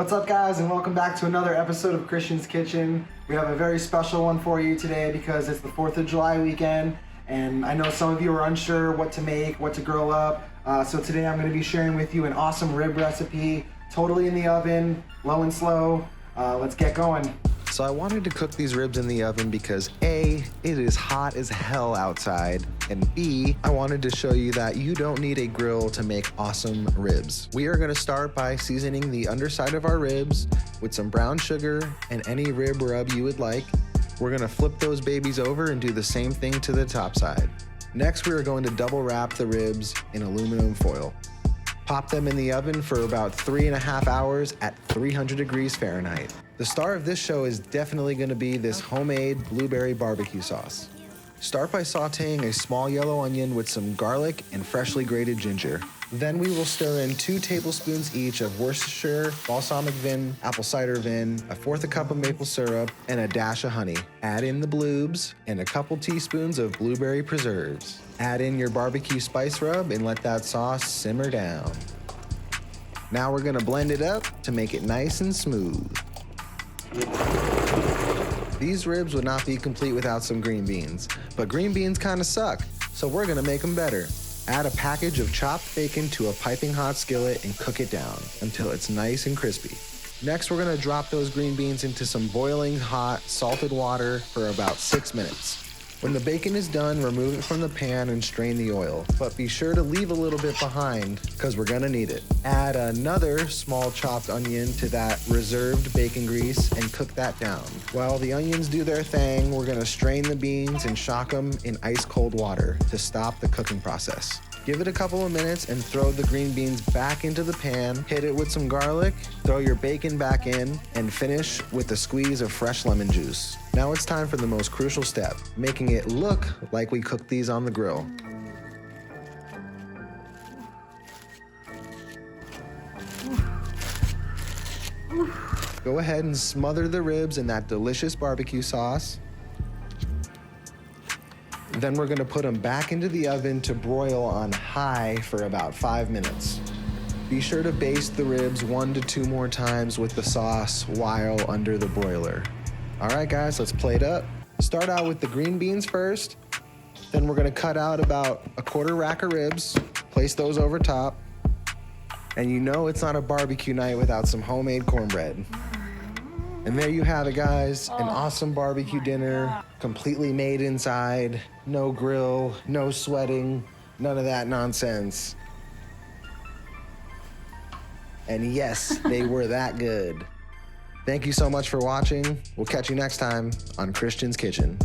What's up, guys, and welcome back to another episode of Christian's Kitchen. We have a very special one for you today because it's the 4th of July weekend, and I know some of you are unsure what to make, what to grill up. So today I'm going to be sharing with you an awesome rib recipe, totally in the oven, low and slow. Let's get going. So I wanted to cook these ribs in the oven because A, it is hot as hell outside, and B, I wanted to show you that you don't need a grill to make awesome ribs. We are gonna start by seasoning the underside of our ribs with some brown sugar and any rib rub you would like. We're gonna flip those babies over and do the same thing to the top side. Next, we are going to double wrap the ribs in aluminum foil. Pop them in the oven for about 3.5 hours at 300 degrees Fahrenheit. The star of this show is definitely going to be this homemade blueberry barbecue sauce. Start by sauteing a small yellow onion with some garlic and freshly grated ginger. Then we will stir in 2 tablespoons each of Worcestershire, balsamic vin, apple cider vin, 1/4 cup of maple syrup, and a dash of honey. Add in the bloobs and a couple teaspoons of blueberry preserves. Add in your barbecue spice rub and let that sauce simmer down. Now we're gonna blend it up to make it nice and smooth. These ribs would not be complete without some green beans, but green beans kinda suck, so we're gonna make them better. Add a package of chopped bacon to a piping hot skillet and cook it down until it's nice and crispy. Next, we're gonna drop those green beans into some boiling hot salted water for about 6 minutes. When the bacon is done, remove it from the pan and strain the oil, but be sure to leave a little bit behind because we're gonna need it. Add another small chopped onion to that reserved bacon grease and cook that down. While the onions do their thing, we're gonna strain the beans and shock them in ice cold water to stop the cooking process. Give it a couple of minutes and throw the green beans back into the pan, hit it with some garlic, throw your bacon back in, and finish with a squeeze of fresh lemon juice. Now it's time for the most crucial step, making it look like we cooked these on the grill. Go ahead and smother the ribs in that delicious barbecue sauce. Then we're gonna put them back into the oven to broil on high for about 5 minutes. Be sure to baste the ribs 1 to 2 more times with the sauce while under the broiler. All right, guys, let's plate up. Start out with the green beans first. Then we're gonna cut out about 1/4 rack of ribs, place those over top. And you know it's not a barbecue night without some homemade cornbread. And there you have it, guys, an awesome barbecue dinner, completely made inside, no grill, no sweating, none of that nonsense. And yes, they were that good. Thank you so much for watching. We'll catch you next time on Christian's Kitchen.